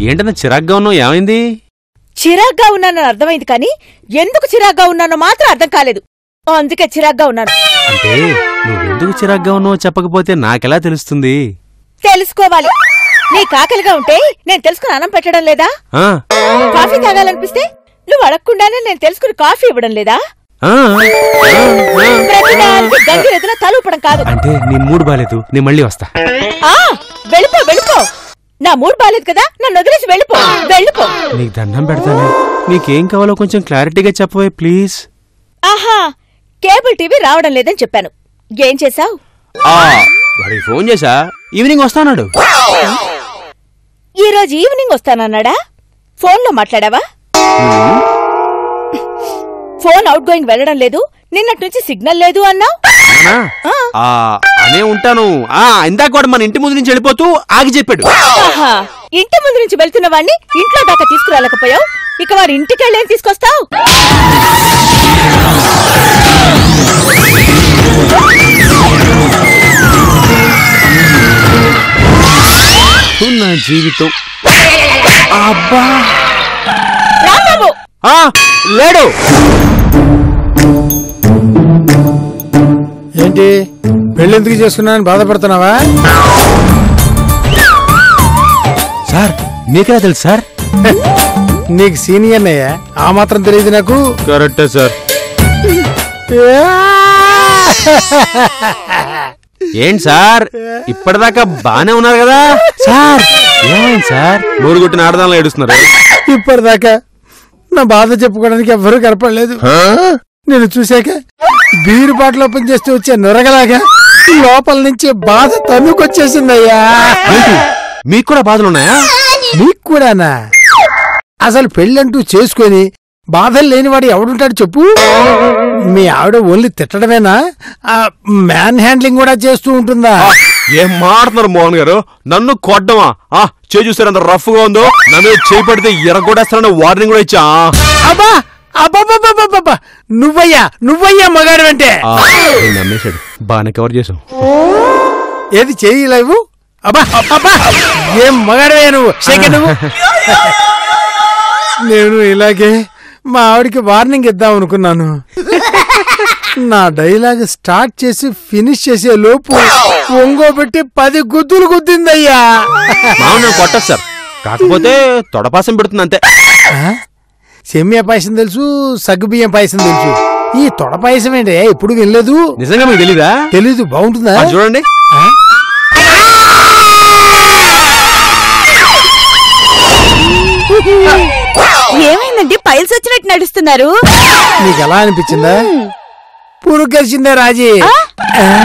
ఏంటన్నా చిరాగ్గా ఉన్నావు? ఏమైంది? చిరాగ్గా ఉన్నానని అర్థమైంది కానీ ఎందుకు చిరాగ్గా ఉన్నానో మాత్రం అర్థం కాలేదు. అందుకే చిరాగ్గా ఉన్నాను. అంటే నువ్వెందుకు చిరాగ్గా ఉన్నావో చెప్పకపోతే నాకెలా తెలుస్తుంది? తెలుసుకోవాలి. నీ కాకలిగా ఉంటే నేను తెలుసుకుని అన్నం పెట్టడం లేదా? కాఫీ తాగాలనిపిస్తే నువ్వు అడగకుండానే నేను తెలుసుకుని కాఫీ ఇవ్వడం లేదా? ప్రతిదానికి గంగిరెద్దులా తలూపడం కాదు. అంటే నీ మూడు బాలేదు, నేను మళ్ళీ వస్తా. వెళ్ళిపో వెళ్ళిపో. నా మూడు బాలేదు కదా, నన్ను వదిలేసి వెళ్ళిపో వెళ్ళిపో. నీకు దండం పెడతానే. నీకేం కావాలో కొంచెం క్లారిటీగా చెప్పవే ప్లీజ్. ఆహా, కేబుల్ టీవీ రావడం లేదని చెప్పాను. ఏం చేశావు? వాడికి ఫోన్ చేశా, ఈవినింగ్ వస్తానాడు. ఈరోజు ఈవినింగ్ వస్తానన్నాడా? ఫోన్లో మాట్లాడావా? ఫోన్ అవుట్ గోయింగ్ వెళ్ళడం లేదు, నిన్నటి నుంచి సిగ్నల్ లేదు అన్నావు. అనే ఉంటాను. ఇందాక వాడు మన ఇంటి ముందు నుంచి వెళ్ళిపోతూ ఆగి చెప్పాడు. ఇంటి ముందు నుంచి వెళ్తున్న వాడిని ఇంట్లో దాకా తీసుకురాలేకపోయావు, ఇక వాడి ఇంటికెళ్ళేం తీసుకొస్తావు? నా జీవితం. అబ్బా రాబాబు. లేడు. ఏంటి పెళ్ళెందుకు చేసుకున్నానని బాధపడుతున్నావా? సార్ మీకెలా తెలుసు సార్? నీకు సీనియర్ అయ్యా, ఆ మాత్రం తెలియదు నాకు. కరెక్టే సార్. ఏంటి సార్ ఇప్పటిదాకా బానే ఉన్నారు కదా సార్? ఏమైంది సార్? నోరు కొట్టిన ఆడదానిలో ఏడుస్తున్నారు. ఇప్పటిదాకా నా బాధ చెప్పుకోవడానికి ఎవ్వరూ కనపడలేదు. నేను చూశాక బీరు బాటలో ఓపెన్ చేస్తూ వచ్చే నొరగలాగా లోపల నుంచి బాధ తన్నుకొచ్చేసిందయ్యా. మీకు కూడా బాధలున్నాయా? నీకు కూడానా? అసలు పెళ్ళంటూ చేసుకొని బాధలు లేనివాడు ఎవడుంటాడు చెప్పు? మీ ఆవిడ ఓన్లీ తిట్టడమేనా, మ్యాన్ హ్యాండ్లింగ్ కూడా చేస్తూ ఉంటుందా? ఏం మాట్లాడుతున్నారు మోహన్ గారు? నన్ను కొట్టమా? చూసారు అంత రఫ్ గా ఉందో. నన్ను చేపడితే ఎరగొడేస్తానని వార్నింగ్ కూడా ఇచ్చా. అబ్బా అబ్బా, నువ్వయ్యా మగాడు అంటే నమ్మేశాడు. బాగానే కవర్ చేసావు. ఏది చేయలేవు? అబ్బా అబ్బా, ఏం మగాడవయ్యా నువ్వు? నువ్వు నేను ఇలాగే మా ఆవిడికి వార్నింగ్ ఇద్దాం అనుకున్నాను. నా డైలాగ్ స్టార్ట్ చేసి ఫినిష్ చేసే లోపు ఒంగోబెట్టి 10 గుద్దులు గుద్దిందయ్యా. కొట్టదు సార్, కాకపోతే తొడపాసం పెడుతుంది అంతే. సెమ్మియా పాయసం తెలుసు, సగ్గుబియ్యం పాయసం తెలుసు, ఈ తొడ పాయసం ఏంటి ఎప్పుడు వినలేదు. నిజంగా మీకు తెలీదా? తెలీదు. బాగుంటుందా? చూడండి. ఏమైందండి? పైల్స్ వచ్చినట్టు నడుస్తున్నారు. నీకు ఎలా అనిపించిందా? పురుగు కలిసిందా రాజీ?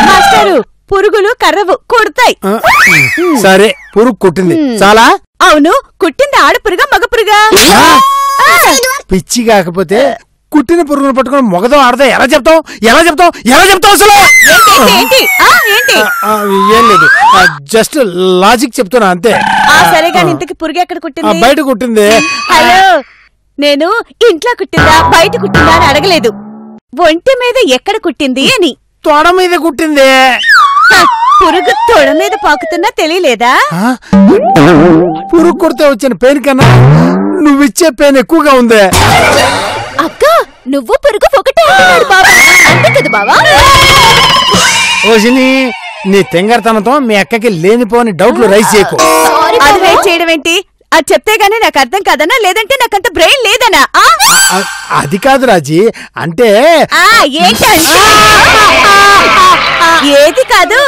మాస్టారు, పురుగులు కర్రవు, కొడతాయి. సరే, పురుగు కుట్టింది చాలా. అవును, కుట్టింది ఆడపురుగా మగపురుగా? పిచ్చి కాకపోతే కుట్టిన పురుగును పట్టుకుని మొగదో ఆడదో ఎలా చెప్తావు? అసలు ఏం లేదు, జస్ట్ లాజిక్ చెప్తున్నా అంతే. సరేగా, ఇంతకి పురుగు ఎక్కడ కుట్టింది? బయట కుట్టింది. హలో, నేను ఇంట్లో కుట్టిందా బయట కుట్టిందా అని అడగలేదు, ఒంటి మీద ఎక్కడ కుట్టింది అని. తొడ మీద కుట్టింది. పురుగు తొడ మీద పాకుతున్నా తెలియలేదా? పురుగు కుడితే వచ్చిన పెయిన్ కన్నా నువ్విచ్చే పెయిన్ ఎక్కువగా ఉంది. అక్క, నువ్వు పురుగు ఒకటే అంటున్నాడు బాబా, అంతే కదా బావా? ఓసిని, నీ తెంగరతనంతో మీ అక్కకి లేనిపోని డౌట్లు రైజ్ చేయకు. అది రైజ్ చేయడం ఏంటి? అది చెప్తే గానీ నాకు అర్థం కాదనా, లేదంటే నాకంత బ్రెయిన్ లేదనా? అది కాదు రాజీ, అంటే ఏది కాదు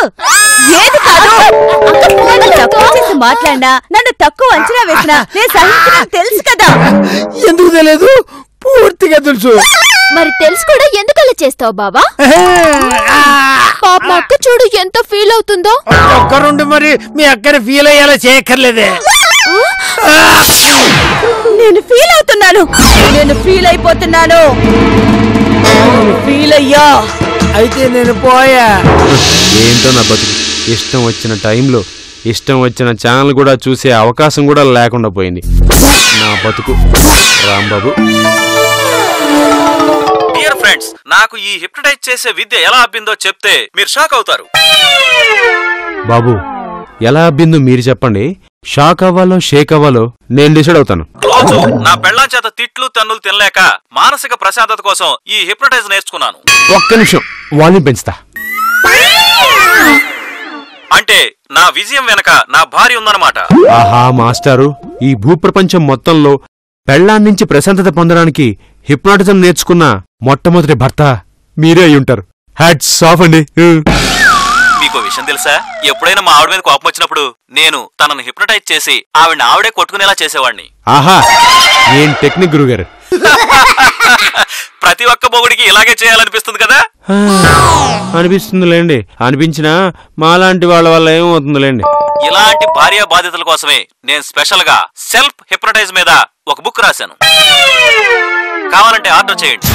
నన్ను తక్కువ చేసి మాట్లాడినా, నన్ను తక్కువ అంచనా వేసినా నేను సహించిన తెలుసు కదా. ఎందుకు తెలియదు? పూర్తిగా తెలుసు. మరి తెలుసు కూడా ఎందుకు అలా చేస్తావు బావా? పాప మా అక్క చూడు ఎంత ఫీల్ అవుతుందో. ఒక్కరుండి మరి మీ అక్కని ఫీల్ అయ్యేలా చేయక్కర్లేదే. నేను ఫీల్ అవుతున్నాను, నేను ఫీల్ అయిపోతున్నాను. ఫీల్ అయ్యా, అయితే నేను పోయా. ఏంటో నా బతుకు, ఇష్టం వచ్చిన టైంలో ఇష్టం వచ్చిన ఛానల్ కూడా చూసే అవకాశం కూడా లేకుండా పోయింది నా బతుకు. రాంబాబు, డియర్ ఫ్రెండ్స్, నాకు ఈ హిప్నటైజ్ చేసే విద్య ఎలా అబ్బిందో చెప్తే మీరు షాక్ అవుతారు. బాబు, ఎలా బిందు మీరు చెప్పండి. షాక్ అవ్వాలో షేక్ అవ్వాలో నేను డిసైడ్ అవుతాను. రోజు నా పెళ్ళాం చేత తిట్లు తన్నులు తినలేక మానసిక ప్రశాంతత కోసం ఈ హిప్నటైజ్ నేర్చుకున్నాను. ఒక్క నిమిషం వాల్యూమ్ పెంచుతా. అంటే నా విజయం వెనక నా భార్య ఉందన్నమాట. ఆహా మాస్టారు, ఈ భూప్రపంచం మొత్తంలో పెళ్ళాన్నించి ప్రశాంతత పొందడానికి హిప్నాటిజం నేర్చుకున్న మొట్టమొదటి భర్త మీరే అయ్యుంటారు. హ్యాట్స్ ఆఫ్ అండి. మీకు విషయం తెలుసా, ఎప్పుడైనా మా ఆవిడ మీద కోపం వచ్చినప్పుడు నేను తనను హిప్నటైజ్ చేసి ఆవిడే కొట్టుకునేలా చేసేవాడిని. ఆహా ఏం టెక్నిక్ గురుగారు. ప్రతి ఒక్క మొగుడికి ఇలాగే చేయాలనిపిస్తుంది కదా. అనిపిస్తుందిలేండి. అనిపించినా మాలాంటి వాళ్ళ వల్ల ఏమవుతుందిలేండి. ఇలాంటి భార్య బాధ్యతల కోసమే నేను స్పెషల్ గా సెల్ఫ్ హిప్నటైజ్ మీద ఒక బుక్ రాశాను. కావాలంటే ఆర్డర్ చేయండి.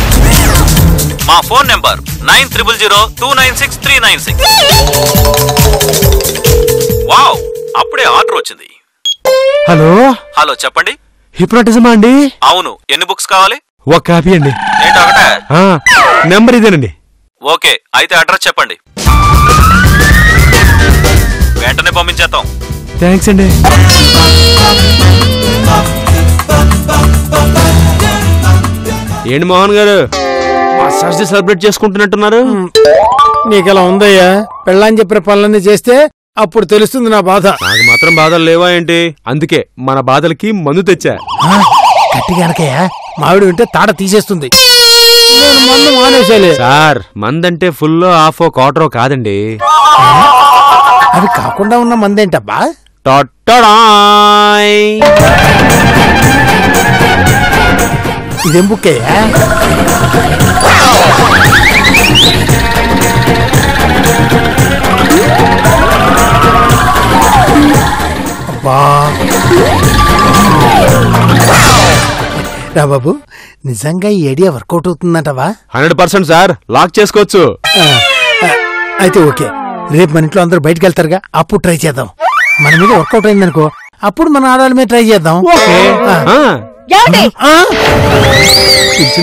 మా ఫోన్ నెంబర్ 9002963996. వావ్, అప్పుడే ఆర్డర్ వచ్చింది. హలో హలో, చెప్పండి. హిప్నాటిజమా అండి? అవును, ఎన్ని బుక్స్ కావాలి? ఒక కాపీ అండి. ఏంటి ఒకటే? నెంబర్ ఇదేనండి. ఓకే, అయితే అడ్రస్ చెప్పండి, వెంటనే పంపించేద్దాం. థ్యాంక్స్ అండి. ఏంటి మోహన్ గారు మసాజ్ సెలబ్రేట్ చేసుకుంటున్నట్టున్నారు? నీకలా ఉందయ్యా, పెళ్ళాని చెప్పిన పనులన్నీ చేస్తే అప్పుడు తెలుస్తుంది నా బాధ. నాకు మాత్రం బాధలు లేవా ఏంటి? అందుకే మన బాధలకి మందు తెచ్చా. గట్టిగా అనకయ్యా, మావిడి వింటే తాట తీసేస్తుంది. నేను మందు మానేసాలే సార్. మందంటే ఫుల్లో హాఫో క్వార్టరో కాదండి. అవి కాకుండా ఉన్న మందేంటబ్బా? టొట్టడాయ్. ఇదేం బుక్కయ్యా? అబ్బా రా బాబు, నిజంగా ఈ ఐడియా వర్కౌట్ అవుతుందంటవా? 100% సార్. లాక్ చేసుకోవచ్చు. అయితే ఓకే, రేపు మన ఇంట్లో అందరూ బయటకు వెళ్తారుగా, అప్పుడు ట్రై చేద్దాం. మన మీద వర్కౌట్ అయిందనుకో, అప్పుడు మన ఆడవాళ్ళ మీద ట్రై చేద్దాం.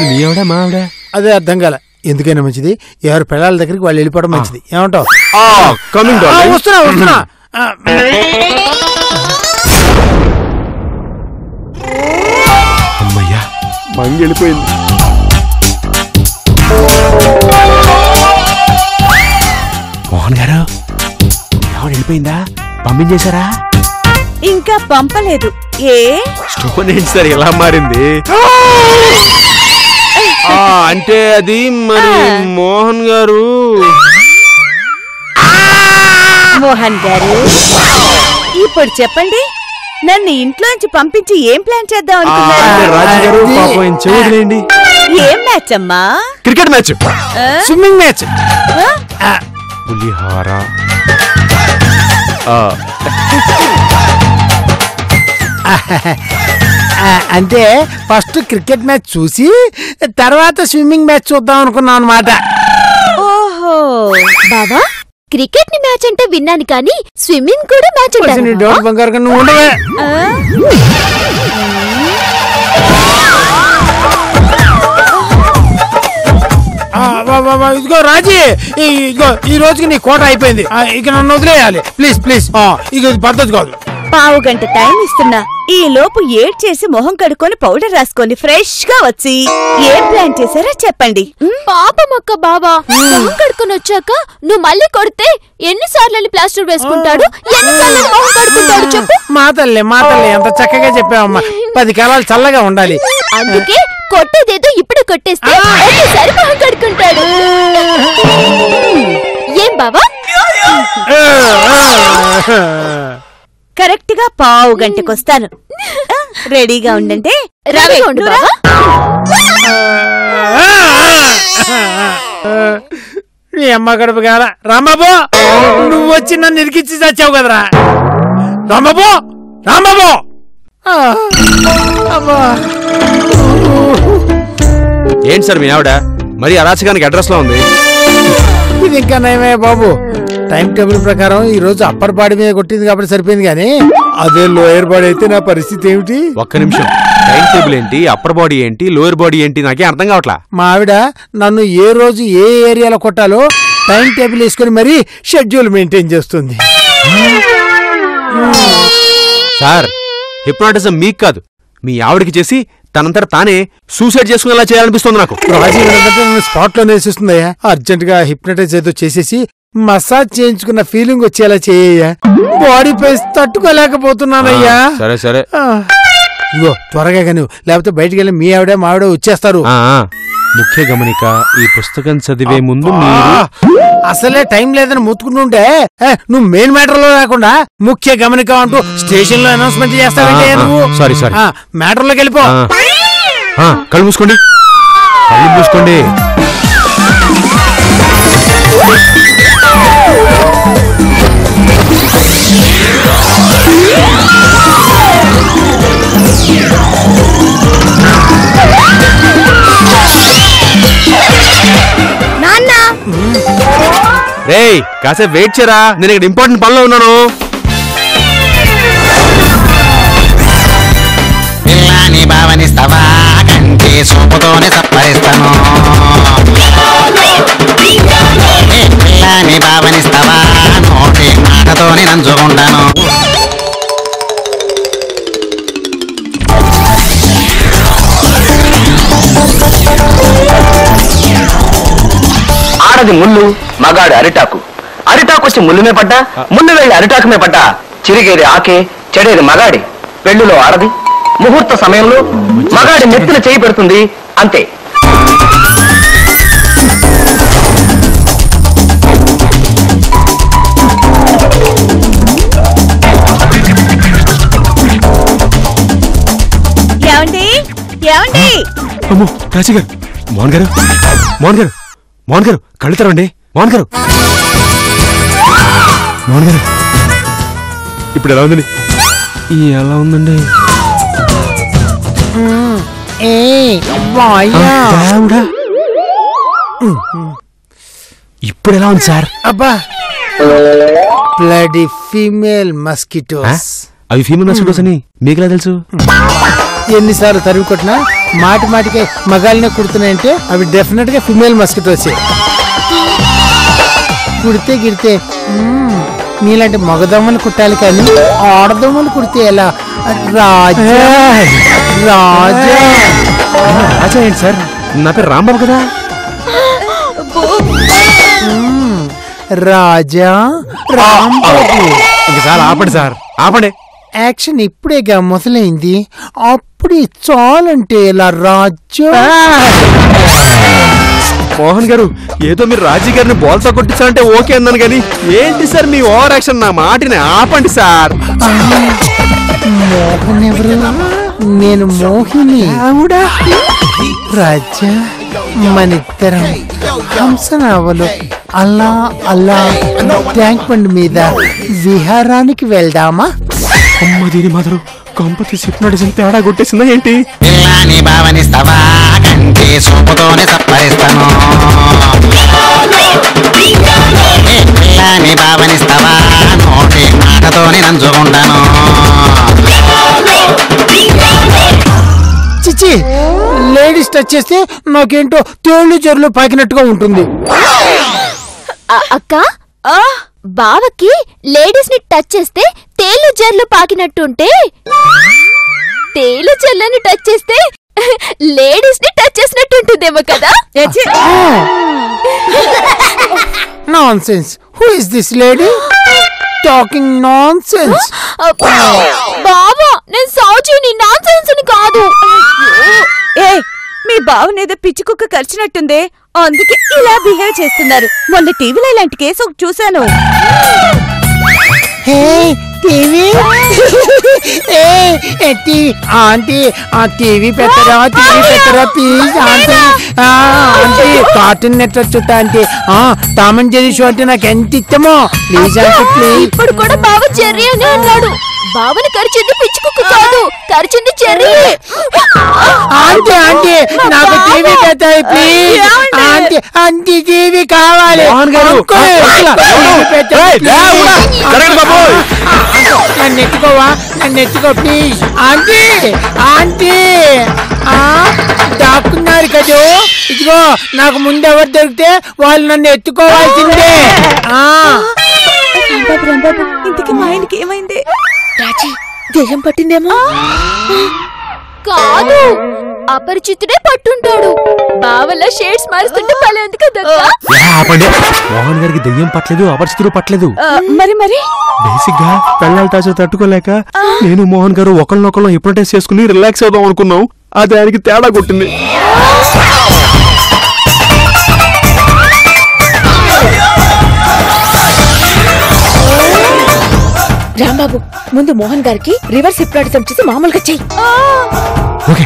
మీ ఆవిడ మా ఆవిడ అదే అర్థం కాల. ఎందుకైనా మంచిది ఎవరి పిల్లల దగ్గరికి వాళ్ళు వెళ్ళిపోవడం మంచిది. ఏమంటావు? వస్తున్నా వస్తున్నా. అమ్మయ్యా మంగి వెళ్ళిపోయింది. మోహన్ గారు ఎవరు వెళ్ళిపోయిందా? పంపించేశారా? ఇంకా పంపలేదు. ఏ స్టోన్ ఏంటి సార్ ఎలా మారింది? అంటే అది మరి మోహన్ గారు. మోహన్ గారు ఇప్పుడు చెప్పండి, నన్ను ఇంట్లోంచి పంపించి ఏం ప్లాన్ చేద్దాం అనుకున్నారు? రాజు గారు పాపం చెవిలేండి. ఏం మ్యాచ్ అమ్మా? క్రికెట్ మ్యాచ్, స్విమ్మింగ్ మ్యాచ్, పులిహార. అంటే ఫస్ట్ క్రికెట్ మ్యాచ్ చూసి తర్వాత స్విమ్మింగ్ మ్యాచ్ చూద్దాం అనుకున్నాం అనమాట. ఓహో బావా, క్రికెట్ ని మ్యాచ్ అంటే విన్నాను కానీ స్విమ్మింగ్ కూడా మ్యాచ్ డౌట్ బంగారు కన్నా నువ్వు ఉండవే. ఇదిగో రాజీ, ఇదిగో ఈ రోజుకి నీ కోట అయిపోయింది. ఇక నన్ను వదిలేయాలి ప్లీజ్ ప్లీజ్. ఇక పద్ధతి కాదు. పావు గంట టైం ఇస్తున్నా. ఈ లోపు ఏడ్ చేసి మొహం కడుక్కొని పౌడర్ రాసుకొని ఫ్రెష్ గా వచ్చి ఏం ప్లాన్ చేశారో చెప్పండి. పాపమక్క బావా, మొహం కడుకొని వచ్చాక నువ్వు మళ్ళీ కొడితే ఎన్నిసార్లు ప్లాస్టర్ వేసుకుంటాడు, ఎన్నిసార్లు మొహం కడుకుంటాడు చెప్పు. మా తల్లి ఎంత చక్కగా చెప్పావమ్మా. 10 కాలాలు చల్లగా ఉండాలి. అందుకే కొట్టేదేదో ఇప్పుడు కొట్టేస్తే ఒకేసారి మొహం కడుకుంటాడు. ఏం బావా? కరెక్ట్ గా పావు గంటకొస్తాను. రెడీగా ఉండంటే నీ అమ్మ గడుపు కాల. రాంబాబు, నువ్వు వచ్చి నన్ను ఇరికిచ్చి చచ్చావు కదరా. రాంబాబు రాంబాబు. ఏంటి సార్ మీ ఆవిడ మరి అరాచకానికి అడ్రస్ లో ఉంది? ఇది ఇంకా నయమే బాబు. టైం టేబుల్ ప్రకారం ఈ రోజు అప్పర్ బాడీ మీద కొట్టింది కాబట్టి సరిపోయింది, కానీ అదే లోయర్ బాడీ అయితే నా పరిస్థితి ఏమిటి? ఒక్క నిమిషం. టైం టేబుల్ ఏంటి, అప్పర్ బాడీ ఏంటి, లోయర్ బాడీ ఏంటి నాకే అర్థం కావట్లా. మా ఆవిడ నన్ను ఏ రోజు ఏ ఏరియాలో కొట్టాలో టైం టేబుల్ వేసుకుని మరీ షెడ్యూల్ మెయింటైన్ చేస్తుంది. సార్, హిప్నాటిజం మీకు కాదు, మీ ఆవిడికి చేసి తనంతట తానే సూసైడ్ చేసుకునేలా చేయాలనిపిస్తుంది నాకు. రాజీ నన్ను స్పాట్ లో నేసిస్తుందయ్యా. అర్జెంట్ గా హిప్నటైజ్ ఏదో చేసేసి మసాజ్ చేయించుకున్న ఫీలింగ్ వచ్చేలా చేయ్యా. Body pains తట్టుకోలేకపోతున్నానయ్యా. సరే సరే, ఇగో త్వరగా కానీ, లేకపోతే బయటికి వెళ్ళి మీ ఆవిడ మా ఆవిడ వచ్చేస్తారు. ముఖ్య గమనిక, ఈ పుస్తకం చదివే ముందు అసలే టైం లేదని ముత్తుకుంటుంటే నువ్వు మెయిన్ మ్యాటర్ లో లేకుండా ముఖ్య గమనిక అంటూ స్టేషన్ లో అనౌన్స్మెంట్ చేస్తావంటే నువ్వు. సారీ సారీ, మ్యాటర్ లోకి వెళ్ళిపో. కళ్ళు మూసుకోండి, కళ్ళు మూసుకోండి. రేయ్, కాసేపు వెయిట్ చేయరా, నేను ఇక్కడ ఇంపార్టెంట్ పనిలో ఉన్నాను. పిల్లాని భావనిస్తావా కంటి సూపుతోనే సప్పరిస్తాను. పిల్లాని భావనిస్తావా నోటి మాటతోనే నంచుకుంటాను. ఆడది ముళ్ళు, మగాడు అరిటాకు. అరిటాకు వచ్చి ముళ్ళుమే పడ్డా, ముళ్ళు వెళ్ళి అరిటాకుమే పడ్డా, చిరిగేది ఆకే, చెడేది మగాడి. పెళ్లిలో ఆడది ముహూర్త సమయంలో మగాడి నెత్తిన చేయి పెడుతుంది, అంతే. ఏమండి ఏమండి? అమ్మో రాజీ గారు, మోహన్ గారు, మోహన్ గారు, మోహన్ గారు, కళ్ళు తెరవండి. మోహన్ గారు, మోహన్ గారు, ఇప్పుడు ఎలా ఉందండి? ఎలా ఉందండి? ఇప్పుడు ఎలా ఉంది సార్? అబ్బా, బ్లడీ ఫీమేల్ మస్కిటోస్. అవి ఫీమేల్ మస్కిటోస్ అని మీకులా తెలుసు? ఎన్నిసార్లు తరివి కొట్టినా మాటి మాటికే మగాళ్ళనే కుడుతున్నాయంటే అవి డెఫినెట్ గా ఫిమేల్ మస్కిటోసే. కుడితే గిడితే నీలాంటి మగదమ్మలు కుట్టాలి కానీ ఆడదమ్మలు కుడితే ఎలా? రాజా రాజా రాజా ఏంటి సార్? నా పేరు రాంబాబు కదా. రాజా రాంబాబు. ఇంకసారి ఆపండి సార్, ఆపండి. యాక్షన్ ఇప్పుడేగా మొదలైంది, అప్పుడే చాలంటే ఇలా రాజా. మోహన్ గారు, ఏదో మీరు రాజీ గారిని బోల్తా కొట్టించాలంటే ఓకే అన్నాను కానీ ఏంటి సార్ మీ ఓవర్ యాక్షన్? నా మాటిని ఆపండి సార్. మోహన్ ఎవరు? నేను మోహిని. రాజా, మనిద్దరం హంసనావలో అలా అలా ట్యాంక్ బండ్ మీద విహారానికి వెళ్దామా? అమ్మ దీని మాత్రం కంపతి హిప్నాటిజం తేడా కొట్టేసిందా ఏంటి? పిల్లాని భావనిస్తావా కంటి సూపుతోనే సప్పరిస్తాను. పిల్లాని భావనిస్తావా నోటి మాటతోనే నంచుకుంటాను. చిచి, లేడీస్ టచ్ చేస్తే నాకేంటో తేళ్లు చెరులు పాకినట్టుగా ఉంటుంది. అక్క, బావకి లేడీస్ ని టచ్ చేస్తే తేలు జర్లు పాకినట్టుంటే, తేలు జర్లని టచ్ చేస్తే లేడీస్ ని టచ్ చేసినట్టుంటుందేమో కదా? Nonsense. Who is this lady talking nonsense? బావా, నేను సౌజీని, నాన్సెన్స్ అని కాదు. ఏ, మీ బావనేదో పిచ్చి కుక్క కరిచినట్టుందే, అందుకే ఇలా బిహేవ్ చేస్తున్నారు. మొన్న టీవీలో ఇలాంటి కేసు ఒకటి చూశాను. ఆంటీ, ఆ టీవీ పెట్టరా, టీవీ పెట్టరా please aunty. Aunty, Cartoon Network చూస్తా aunty. Tom and Jerry show అంటే నాకు ఎంత ఇష్టమో. Please aunty please. ఇప్పుడు కూడా బావ చెర్రీ అని అన్నాడు. బావని కరిచింది పిచ్చి కుక్క కాదు, కరిచింది చెర్రీ. ఆంటీ ఆంటీ, నాకు టీవీ పెట్టాలి ప్లీజ్ ఆంటీ. ఆంటీ టీవీ కావాలి. నన్ను ఎత్తుకోవా, నన్ను ఎత్తుకో ప్లీజ్ ఆంటీ. ఆంటీ దాక్కున్నారు కదా, ఇదిగో నాకు ముందు ఎవరు దొరికితే వాళ్ళు నన్ను ఎత్తుకోవాల్సిందే. రాంబాబు రాంబాబు ఇంతకీ మా ఆయనకి ఏమైంది? రాజీ దెయ్యం పట్టిందేమో. కాదు, అపరిచితుడే పట్టుంటాడు. బావలా షేడ్స్ మారుస్తుంటే భలే ఉంది కదా. మోహన్ గారికి దెయ్యం పట్టలేదు, అపరిచితుడు పట్టలేదు. మరి బేసిక్ గా పెళ్ళాల టాచర్ తట్టుకోలేక నేను మోహన్ గారు ఒకళ్ళనొకళ్ళం హిప్నటైజ్ చేసుకుని రిలాక్స్ అవుదాం అనుకున్నాం. అది ఆయనకి తేడా కొట్టింది. రాంబాబు ముందు మోహన్ గారికి రివర్స్ హిప్నాటిజం చేసి మామూలుగా చెయ్యి. ఓకే.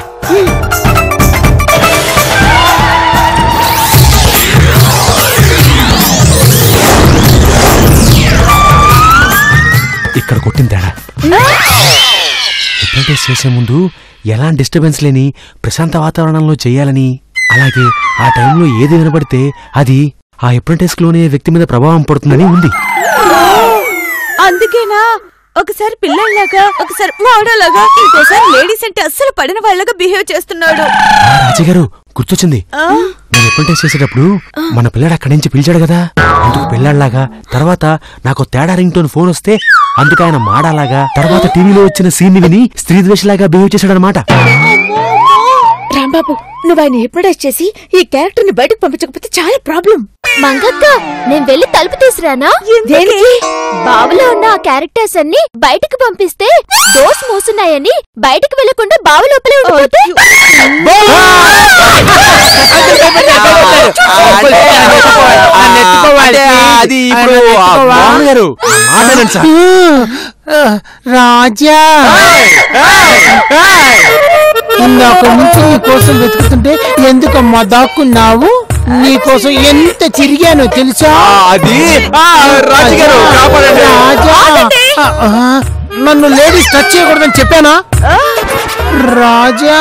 ఇక్కడ కొట్టిన తేడా. హిప్నటైజ్ చేసే ముందు ఎలాంటి డిస్టర్బెన్స్ లేని ప్రశాంత వాతావరణంలో చేయాలని, అలాగే ఆ టైంలో ఏది వినబడితే అది ఆ హిప్నటైజ్ లోనే వ్యక్తి మీద ప్రభావం పడుతుందని ఉంది. అందుకేనా ఒకసారి పిల్లల్లాగా, ఒకసారి మాడలాగా, ఇంకోసారి లేడీస్ అంటే అస్సలు పడిన వాళ్ళగా బిహేవ్ చేస్తున్నాడు. రాజగారు గుర్తొచ్చింది. నేను హిప్నటైజ్ చేసేటప్పుడు మన పిల్లాడు అక్కడి నుంచి పిలిచాడు కదా, అందుకు పిల్లాడిలాగా. తర్వాత నాకు తేడా రింగ్ టోన్ ఫోన్ వస్తే అందుకు ఆయన మాడాలాగా. తర్వాత టీవీలో వచ్చిన సీన్ ని విని స్త్రీ ద్వేషలాగా బిహేవ్ చేశాడనమాట. రాంబాబు నువ్వు ఆయన హిప్నటైజ్ చేసి ఈ క్యారెక్టర్ ని బయటకు పంపించకపోతే చాలా ప్రాబ్లం. మంగక్క, నేను వెళ్ళి తలుపు తీసురానా? బావలో ఉన్న ఆ క్యారెక్టర్స్ అన్ని బయటకు పంపిస్తే డోర్స్ మూసున్నాయని బయటకు వెళ్లకుండా బావ లోపలే ఉండిపోతే రాజా ఇందాక నుంచి నీ కోసం వెతుకుతుంటే ఎందుకమ్మా దాక్కున్నావు? నీ కోసం ఎంత చిరిగానో తెలుసా? అది రాజా నన్ను లేడీస్ టచ్ చేయకూడదని చెప్పానా? రాజా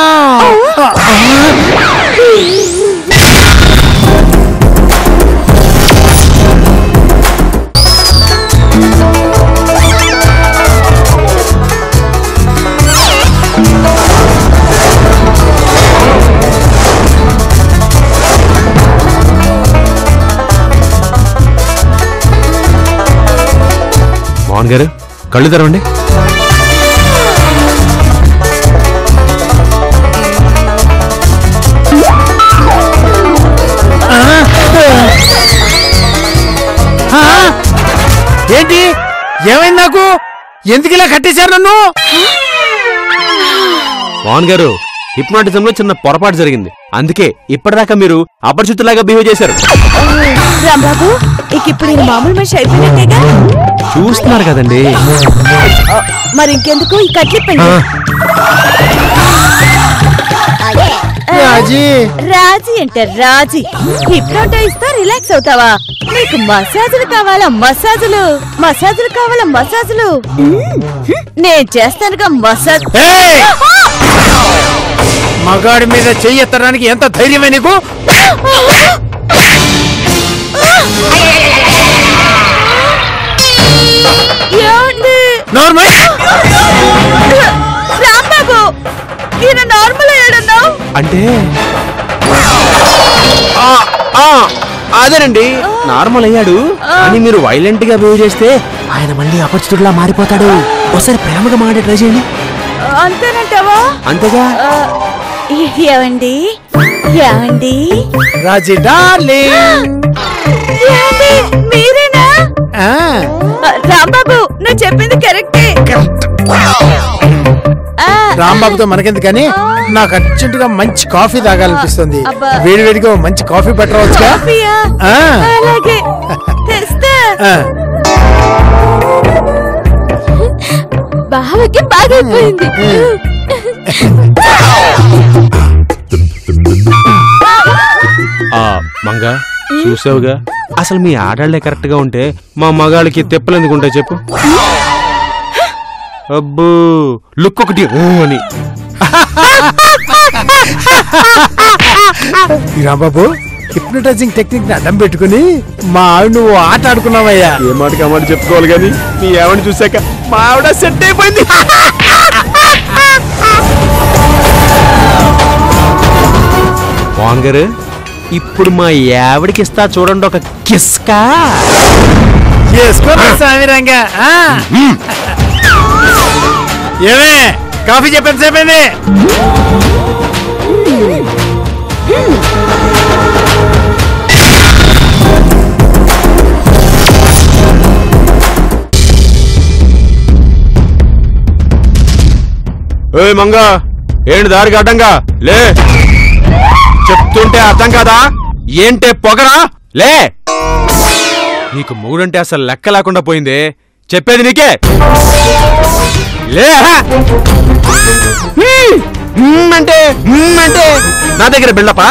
మోహన్ గారు కళ్ళు తెరవండి. ఏంటి ఏమైంది? నాకు ఎందుకు ఇలా కట్టేశారు నన్ను? మోహన్ గారు హిప్నాటిజం లో చిన్న పొరపాటు జరిగింది. అందుకే ఇప్పటిదాకా మీరు అపరిచితులాగా బిహేవ్ చేశారు. రాంబాబు ఇప్పుడు నేను మామూలు మనిషి అయిపోయినట్టేగా? చూస్తున్నారు కదండి. మరి ఇంకెందుకు ఈ కట్లిప్పండి. రాజీ రాజీ అంటే రాజీ. హిప్నోటైజ్ తో రిలాక్స్ అవుతావా? నీకు మసాజులు కావాలా? మసాజులు కావాలా? మసాజులు నేను చేస్తానుగా మసాజ్. మగాడి మీద చెయ్యెత్తడానికి ఎంత ధైర్యమే నీకు? రాంబాబు ఈయన నార్మల్ అయ్యాడన్నా? అంటే అదేనండి, నార్మల్ అయ్యాడు. కానీ మీరు వైలెంట్ గా బిహేవ్ చేస్తే ఆయన మళ్ళీ అపరిచితుడిలా మారిపోతాడు. ఒకసారి ప్రేమగా మాట్లాడే ట్రై చేయండి. అంతేనంటావా? అంతేగా. ఏవండి రాజీ డార్లింగ్, మీరేనా? రాంబాబు నువ్వు చెప్పింది కరెక్టే. రాంబాబుతో మనకెందుకు కానీ నాకు అర్జెంట్ గా మంచి కాఫీ తాగాలనిపిస్తుంది. వేడివేడిగా మంచి కాఫీ పెట్టవచ్చుగా? అలాగే తెస్తా. బావకి బాగైపోయింది. మంగా చూసావుగా, అసలు మీ ఆడాళ్లే కరెక్ట్ గా ఉంటే మా మగాళ్ళకి తెప్పలు ఎందుకు ఉంటాయి చెప్పు? అబ్బో లుక్ ఒకటి అని. రాంబాబు హిప్నటైజింగ్ టెక్నిక్ ని అడ్డం పెట్టుకుని మా ఆవిడ నువ్వు ఆట ఆడుకున్నావయ్యా. ఏ మాటకి ఆ మాట చెప్పుకోవాలి కానీ మీ ఆవిడ చూసాక మా ఆవిడ సెట్ అయిపోయింది. మోహన్ గారు ఇప్పుడు మా ఆవిడకి ఇస్తా చూడండి ఒక కిస్కా. చేసుకోరా స్వామి రంగా. ఏమే కాఫీ చెప్పండి చెప్పండి. ఏయ్ మంగా, ఏంటి దారికి అడ్డంగా లే, చెప్తుంటే అర్థం కాదా? ఏంటే పొగరా లే. నీకు మొగుడంటే అసలు లెక్క లేకుండా పోయింది, చెప్పేది నీకే. లే అంటే అంటే నా దగ్గర బిల్డపా?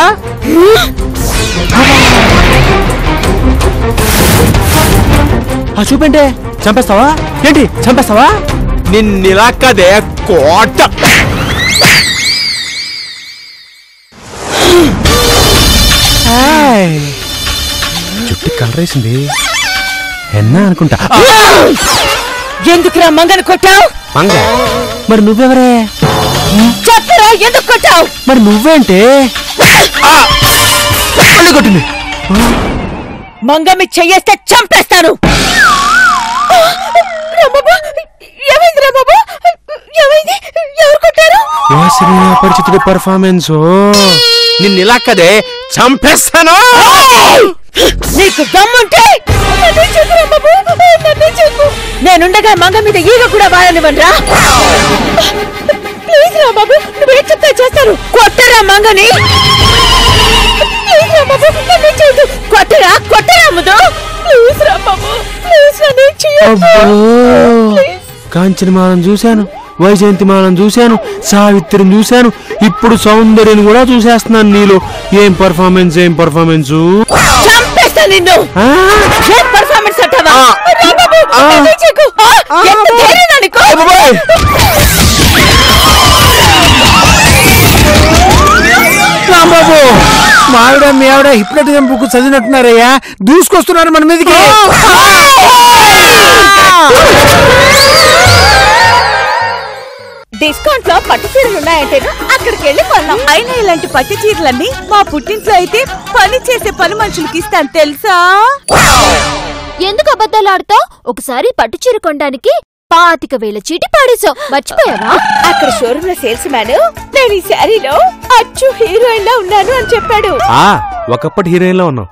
చూపంటే చంపేస్తావా ఏంటి? చంపేస్తావా? నిన్నిలా కదే కోట. చుట్టూ కలరేసింది ఎన్నా అనుకుంటా. ఎందుకురా మంగను కొట్టావు? మంగ? మరి నువ్వెవరే? చెప్పరా ఎందుకు కొట్టావు? మరి నువ్వేంటే? కొట్టింది. మంగమి చెయ్యేస్తే చంపేస్తాను. ఏమైంది రా బాబు? ఏమైంది? ఎవరు కొట్టారు? అపరిచితుడి పర్ఫార్మెన్స్. నిన్నిలా కదే చంపేస్తాను. నీకు దమ్ముంటే నేనుండగా మంగ మీద ఈగ కూడా వాడనివ్వరా? ప్లీజ్ రా బాబు, నువ్వేం చెప్తా చేస్తారు. కొట్టరా మంగని. ప్లీజ్ రా బాబు, కొట్టరా కొట్టరా ముదు. ప్లీజ్ రా బాబు, ప్లీజ్ నన్ను చేయొద్దు. కాంచనమాలను చూశాను, వైజయంతిమాలను చూశాను, సావిత్రిని చూశాను, ఇప్పుడు సౌందర్యని కూడా చూసేస్తున్నాను. నీలో ఏం పర్ఫార్మెన్స్, ఏం పర్ఫార్మెన్స్. చంపేస్తా నిన్ను. ఏం పర్ఫార్మెన్స్ అంటావా? బాబు మావిడ మీ ఆవిడ హిప్నటిజం బుక్ చదివినట్టున్నారయ్యా, దూసుకొస్తున్నారు మన మీదకి. డిస్కౌంట్ లో పట్టు చీరలు ఉన్నాయంటేను అక్కడికి వెళ్ళి కొన్నాం. అయినా ఇలాంటి పట్టు చీరలన్నీ మా పుట్టింట్లో అయితే పని చేసే పని మనుషులకి ఇస్తాను తెలుసా? ఎందుకు అబద్ధాలు ఆడతావు? ఒకసారి పట్టుచీర కొనడానికి 25,000 చీటి పాడేశావు, మర్చిపోయావా? అక్కడ షోరూమ్ లో సేల్స్ మ్యాన్ నేను ఈ శారీలో అచ్చు హీరోయిన్ లా ఉన్నాను అని చెప్పాడు. ఒకప్పటి హీరోయిన్ లో ఉన్నావు.